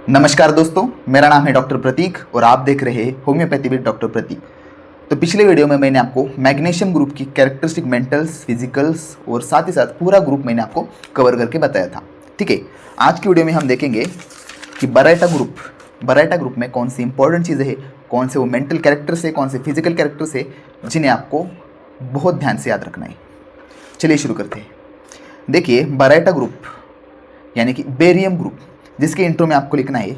नमस्कार दोस्तों, मेरा नाम है डॉक्टर प्रतीक और आप देख रहे हैं होम्योपैथी विद डॉक्टर प्रतीक। तो पिछले वीडियो में मैंने आपको मैग्नीशियम ग्रुप की कैरेक्टरिस्टिक मेंटल्स, फिजिकल्स और साथ ही साथ पूरा ग्रुप मैंने आपको कवर करके बताया था। ठीक है, आज की वीडियो में हम देखेंगे कि बराइटा ग्रुप में कौन सी इंपॉर्टेंट चीज़ें हैं, कौन से वो मेंटल कैरेक्टर्स है, कौन से फिजिकल कैरेक्टर्स है जिन्हें आपको बहुत ध्यान से याद रखना है। चलिए शुरू करते हैं। देखिए, बराइटा ग्रुप यानी कि बेरियम ग्रुप, जिसके इंट्रो में आपको लिखना है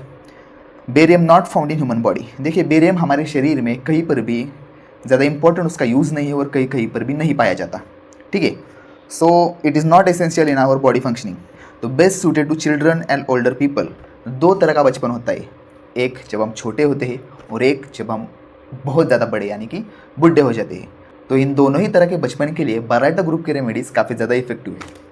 barium not found in human body. देखिए, बेरियम हमारे शरीर में कहीं पर भी ज़्यादा इंपॉर्टेंट उसका यूज़ नहीं है और कहीं कहीं पर भी नहीं पाया जाता। ठीक है, so it is not essential in our body functioning. तो best suited to children and older people. दो तरह का बचपन होता है, एक जब हम छोटे होते हैं और एक जब हम बहुत ज़्यादा बड़े यानी कि बुढ़े हो जाते हैं। तो इन दोनों ही तरह के बचपन के लिए बराइटा ग्रुप के रेमेडीज़ काफ़ी ज़्यादा इफेक्टिव है।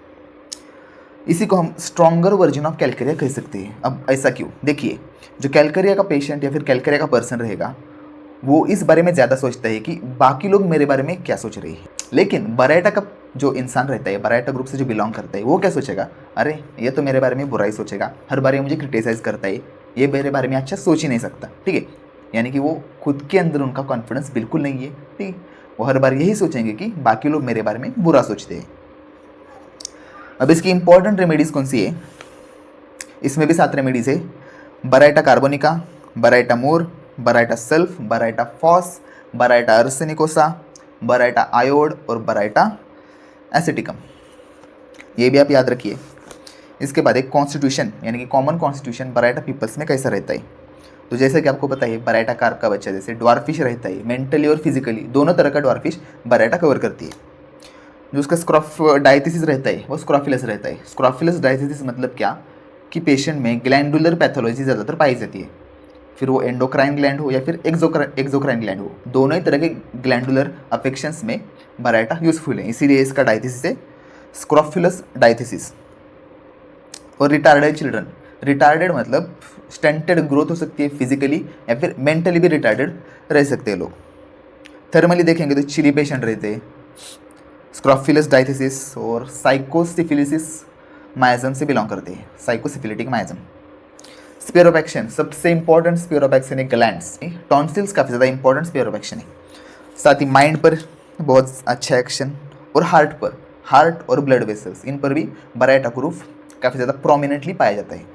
इसी को हम स्ट्रॉन्गर वर्जन ऑफ कैलकेरिया कह सकते हैं। अब ऐसा क्यों? देखिए, जो कैलकेरिया का पेशेंट या फिर कैलकेरिया का पर्सन रहेगा वो इस बारे में ज़्यादा सोचता है कि बाकी लोग मेरे बारे में क्या सोच रहे हैं। लेकिन बराइटा का जो इंसान रहता है, बराइटा ग्रुप से जो बिलोंग करता है, वो क्या सोचेगा? अरे ये तो मेरे बारे में बुराई सोचेगा, हर बार ये मुझे क्रिटिसाइज़ करता है, ये मेरे बारे में अच्छा सोच ही नहीं सकता। ठीक है, यानी कि वो खुद के अंदर उनका कॉन्फिडेंस बिल्कुल नहीं है। ठीक है, वो हर बार यही सोचेंगे कि बाकी लोग मेरे बारे में बुरा सोचते हैं। अब इसकी इंपॉर्टेंट रेमेडीज़ कौन सी है? इसमें भी 7 रेमेडीज़ है। Baryta carbonica, baryta mur, baryta sulph, baryta phos, baryta arsenicosa, baryta iod और बराइटा एसिटिकम। ये भी आप याद रखिए। इसके बाद एक कॉन्स्टिट्यूशन यानी कि कॉमन कॉन्स्टिट्यूशन बराइटा पीपल्स में कैसा रहता है। तो जैसे कि आपको पता है, बराइटा कार्प का बच्चा जैसे ड्वार्फिश रहता है, मेंटली और फिजिकली दोनों तरह का ड्वार्फिश बराइटा कवर करती है। जो उसका डायथिसिस रहता है वो स्क्रॉफिलस रहता है। स्क्रॉफिलस डायथिसिस मतलब क्या कि पेशेंट में ग्लैंडुलर पैथोलॉजी ज़्यादातर पाई जाती है, फिर वो एंडोक्राइन ग्लैंड हो या फिर एक्सोक्राइन ग्लैंड हो, दोनों ही तरह के ग्लैंडुलर अफेक्शंस में बराइटा यूजफुल है। इसीलिए इसका डायथिसिस है स्क्रॉफिलस डायथिसिस। और रिटार्डेड चिल्ड्रन, रिटार्डेड मतलब स्टंटेड ग्रोथ हो सकती है फिजिकली या फिर मेंटली भी रिटार्डेड रह सकते हैं लोग। थर्मली देखेंगे तो चिली पेशेंट रहते हैं, स्क्रॉफिलस डायथिसिस और साइकोसिफिलिसिस माइजम से बिलोंग करते हैं, साइकोसिफिलिटिक माइजम। स्फीयर ऑफ एक्शन, सबसे इंपॉर्टेंट स्फीयर ऑफ एक्शन है ग्लैंड्स। टॉन्सिल्स काफ़ी ज़्यादा इंपॉर्टेंट स्फीयर ऑफ एक्शन है। साथ ही माइंड पर बहुत अच्छा एक्शन और हार्ट पर, हार्ट और ब्लड वेसल्स, इन पर भी बराइटा ग्रुप काफ़ी ज़्यादा प्रोमिनेंटली पाया जाता है।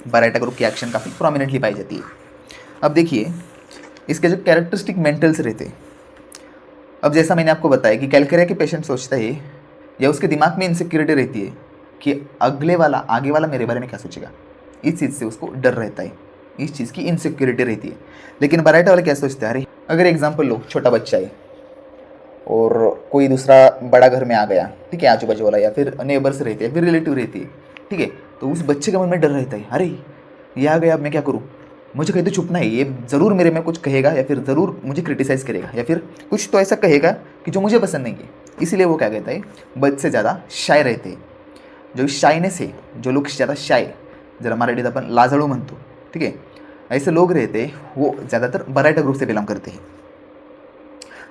बराइटा ग्रुप की एक्शन काफ़ी प्रोमिनेंटली पाई जाती है। अब देखिए, इसके जो कैरेक्टरिस्टिक मेंटल्स रहते हैं, अब जैसा मैंने आपको बताया कि कैलकेरिया के पेशेंट सोचता है या उसके दिमाग में इनसिक्योरिटी रहती है कि आगे वाला मेरे बारे में क्या सोचेगा। इस चीज़ से उसको डर रहता है, इस चीज़ की इनसिक्योरिटी रहती है। लेकिन बराइटा वाले क्या सोचते हैं? अरे अगर एग्जाम्पल लो, छोटा बच्चा है और कोई दूसरा बड़ा घर में आ गया, ठीक है, आजू बाजू वाला या फिर नेबर्स रहते हैं, फिर रिलेटिव रहती है, ठीक है, तो उस बच्चे के मन में डर रहता है, अरे ये आ गया, अब मैं क्या करूँ, मुझे कहीं तो छुपना है, ये ज़रूर मेरे में कुछ कहेगा या फिर ज़रूर मुझे क्रिटिसाइज़ करेगा या फिर कुछ तो ऐसा कहेगा कि जो मुझे पसंद नहीं है। इसीलिए वो क्या कहता है, बच्चे से ज़्यादा शाय रहते हैं। जो शाइनेस है, जो लोग ज़्यादा शाय, जरा मराठीत आपण लाजाळू म्हणतो, ठीक है, ऐसे लोग रहते हैं वो ज़्यादातर बराइटा ग्रुप से बिलोंग करते हैं।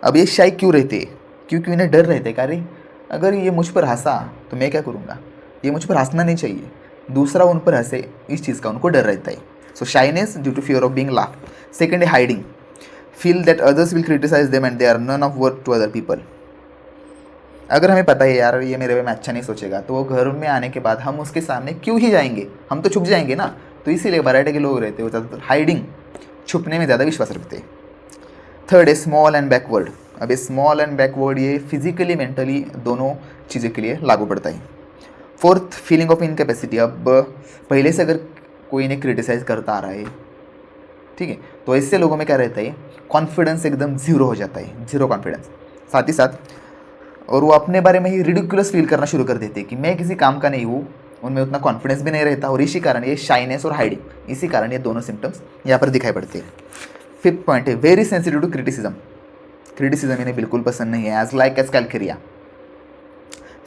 अब ये शाय क्यों रहते हैं? क्योंकि इन्हें डर रहते हैं कि अरे अगर ये मुझ पर हंसा तो मैं क्या करूँगा, ये मुझ पर हंसना नहीं चाहिए, दूसरा उन पर हंसे, इस चीज़ का उनको डर रहता है। So shyness due to fear of being laughed. Second है hiding. Feel that others will criticize them and they are none of worth to other people. अगर हमें पता है यार ये मेरे बारे में अच्छा नहीं सोचेगा, तो वो घर में आने के बाद हम उसके सामने क्यों ही जाएंगे, हम तो छुप जाएंगे ना। तो इसीलिए बराइटा के लोग रहते हैं वो ज़्यादातर हाइडिंग, छुपने में ज़्यादा विश्वास रखते हैं। थर्ड है स्मॉल एंड बैकवर्ड। अब ये स्मॉल एंड बैकवर्ड ये फिजिकली मेंटली दोनों चीज़ों के लिए लागू पड़ता है। Fourth, feeling of incapacity. अब पहले से अगर कोई इन्हें क्रिटिसाइज़ करता आ रहा है, ठीक है, तो ऐसे लोगों में क्या रहता है, कॉन्फिडेंस एकदम ज़ीरो हो जाता है, ज़ीरो कॉन्फिडेंस। साथ ही साथ और वो अपने बारे में ही रिडिकुलस फील करना शुरू कर देते हैं कि मैं किसी काम का नहीं हूँ, उनमें उतना कॉन्फिडेंस भी नहीं रहता और इसी कारण ये शाइनेस और हाइडिंग, इसी कारण ये दोनों सिम्टम्स यहाँ पर दिखाई पड़ते हैं। फिफ्थ पॉइंट है very sensitive to criticism. Criticism इन्हें बिल्कुल पसंद नहीं है, as like as calcarea.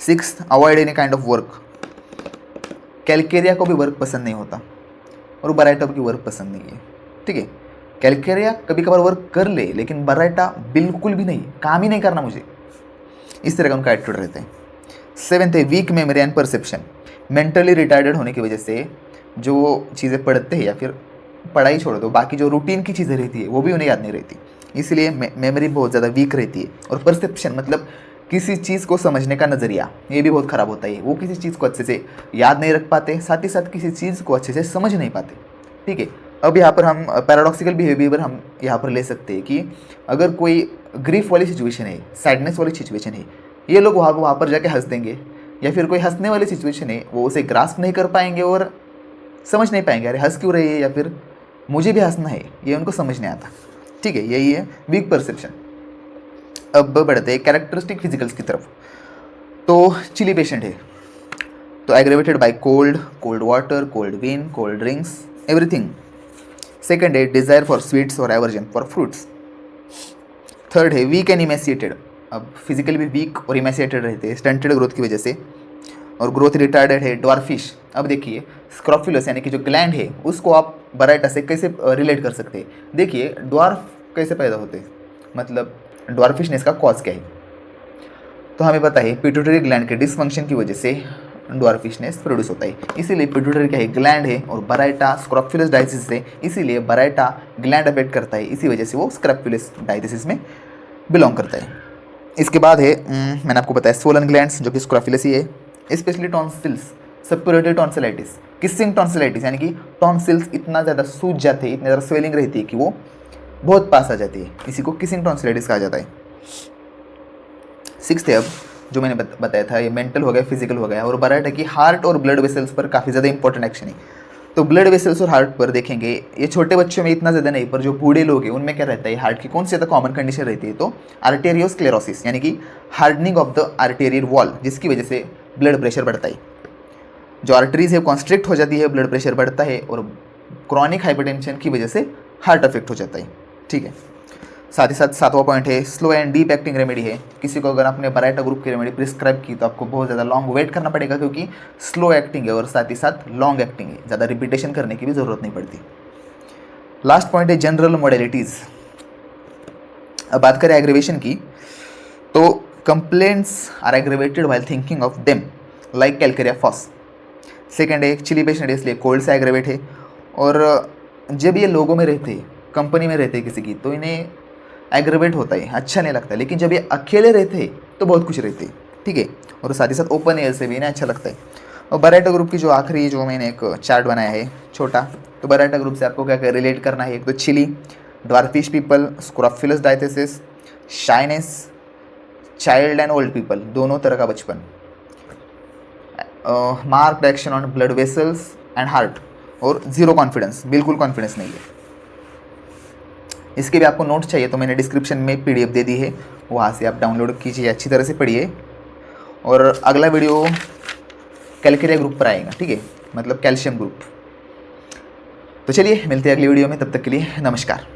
Sixth, avoid any kind of work. Calcarea को भी वर्क पसंद नहीं होता और बराइटा की वर्क पसंद नहीं है, ठीक है। कैलकेरिया कभी कभार वर्क कर ले, लेकिन बराइटा बिल्कुल भी नहीं, काम ही नहीं करना मुझे, इस तरह का उनका एटीट्यूड रहता है। सेवेंथ है weak memory and perception. Mentally retarded होने की वजह से जो चीज़ें पढ़ते हैं या फिर पढ़ाई छोड़ दो, बाकी जो रूटीन की चीज़ें रहती है वो भी उन्हें याद नहीं रहती, इसलिए मेमोरी बहुत ज़्यादा वीक रहती है। और परसेप्शन मतलब किसी चीज़ को समझने का नज़रिया, ये भी बहुत ख़राब होता है। वो किसी चीज़ को अच्छे से याद नहीं रख पाते, साथ ही साथ किसी चीज़ को अच्छे से समझ नहीं पाते। ठीक है, अब यहाँ पर हम पैराडॉक्सिकल बिहेवियर हम यहाँ पर ले सकते हैं कि अगर कोई ग्रीफ वाली सिचुएशन है, सैडनेस वाली सिचुएशन है, ये लोग वहाँ पर जाके हंस देंगे, या फिर कोई हंसने वाली सिचुएशन है वो उसे ग्रास्प नहीं कर पाएंगे और समझ नहीं पाएंगे अरे हंस क्यों रही है या फिर मुझे भी हंसना है, ये उनको समझ नहीं आता। ठीक है, यही है वीक परसेप्शन। अब बढ़ते हैं कैरेक्टरिस्टिक फिजिकल्स की तरफ। तो चिली पेशेंट है तो aggravated by cold, cold water, cold win, cold drinks, everything. Second है डिज़ायर फॉर स्वीट्स और एवर्जन फॉर फ्रूट्स। थर्ड है वीक एंड इमेसिएटेड, अब फिजिकली भी वीक और इमेसिएटेड रहते हैं स्टंटेड ग्रोथ की वजह से, और ग्रोथ रिटार्डेड है ड्वार्फिश। अब देखिए स्क्रॉफुलस यानी कि जो ग्लैंड है उसको आप बराइटा से कैसे रिलेट कर सकते हैं। देखिए ड्वार्फ कैसे पैदा होते हैं, मतलब ड्वार्फिशनेस का कॉज क्या है, तो हमें पता है पिट्यूटरी ग्लैंड के डिसफंक्शन की वजह से ड्वार्फिशनेस प्रोड्यूस होता है। इसीलिए पिट्यूटरी क्या है, ग्लैंड है, और बराइटा स्क्रॉफुलस डायथिसिस है, इसीलिए बराइटा ग्लैंड अफेक्ट करता है, इसी वजह से वो स्क्रॉफुलस डायथिसिस में बिलोंग करता है। इसके बाद है मैंने आपको बताया सोलन ग्लैंड्स जो कि स्क्रॉफुलस ही है, specially tonsils, suppurative tonsillitis, kissing tonsillitis यानी कि टॉन्सिल्स इतना ज़्यादा सूज जाते हैं, इतनी ज़्यादा स्वेलिंग रहती है कि वो बहुत पास आ जाती है, इसी को किसिंग टॉन्सिलाइटिस कहा जाता है। सिक्स्थ है अब जो मैंने बताया था, ये मेंटल हो गया, फिजिकल हो गया, और बराइटा की हार्ट और ब्लड वेसल्स पर काफ़ी ज़्यादा इंपॉर्टेंट एक्शन है। तो ब्लड वेसल्स और हार्ट पर देखेंगे, ये छोटे बच्चों में इतना ज़्यादा नहीं, पर जो बूढ़े लोग हैं उनमें क्या रहता है, हार्ट की कौन सी ज़्यादा कॉमन कंडीशन रहती है, तो आर्टेरियोस्क्लेरोसिस यानी कि hardening of the arterial wall, जिसकी वजह से ब्लड प्रेशर बढ़ता है। जो आर्टरीज है कॉन्स्ट्रिक्ट हो जाती है, ब्लड प्रेशर बढ़ता है, और क्रॉनिक हाइपरटेंशन की वजह से हार्ट अफेक्ट हो जाता है। ठीक है, साथ ही साथ सातवां पॉइंट है slow and deep acting remedy है। किसी को अगर आपने बराइटा ग्रुप की रेमेडी प्रिस्क्राइब की तो आपको बहुत ज़्यादा लॉन्ग वेट करना पड़ेगा, क्योंकि स्लो एक्टिंग है और साथ ही साथ लॉन्ग एक्टिंग है, ज़्यादा रिपीटेशन करने की भी ज़रूरत नहीं पड़ती। लास्ट पॉइंट है जनरल मॉडलिटीज़। अब बात करें एग्रीवेशन की, तो complaints are aggravated while thinking of them like calcarea phos. Second है चिली पेशेंट है, इसलिए कोल्ड से एग्रीवेट है, और जब ये लोगों में रहते हैं, कंपनी में रहते हैं किसी की, तो इन्हें एग्रीवेट होता है, अच्छा नहीं लगता, लेकिन जब ये अकेले रहते हैं तो बहुत कुछ रहते हैं। ठीक है, और साथ ही साथ ओपन एयर से भी इन्हें अच्छा लगता है। और बराइटा ग्रुप की जो आखिरी जो मैंने एक चार्ट बनाया है छोटा, तो बराइटा ग्रुप से आपको क्या क्या रिलेट करना है, एक तो chilly, dwarfish people, scrofulous diathesis, shyness, child and old people, दोनों तरह का बचपन, marked action on blood vessels and heart, और जीरो कॉन्फिडेंस, बिल्कुल कॉन्फिडेंस नहीं है। इसके भी आपको नोट्स चाहिए तो मैंने डिस्क्रिप्शन में PDF दे दी है, वहाँ से आप डाउनलोड कीजिए, अच्छी तरह से पढ़िए। और अगला वीडियो कैलकेरिया ग्रुप पर आएगा, ठीक है, मतलब कैल्शियम ग्रुप। तो चलिए मिलते हैं अगली वीडियो में, तब तक के लिए नमस्कार।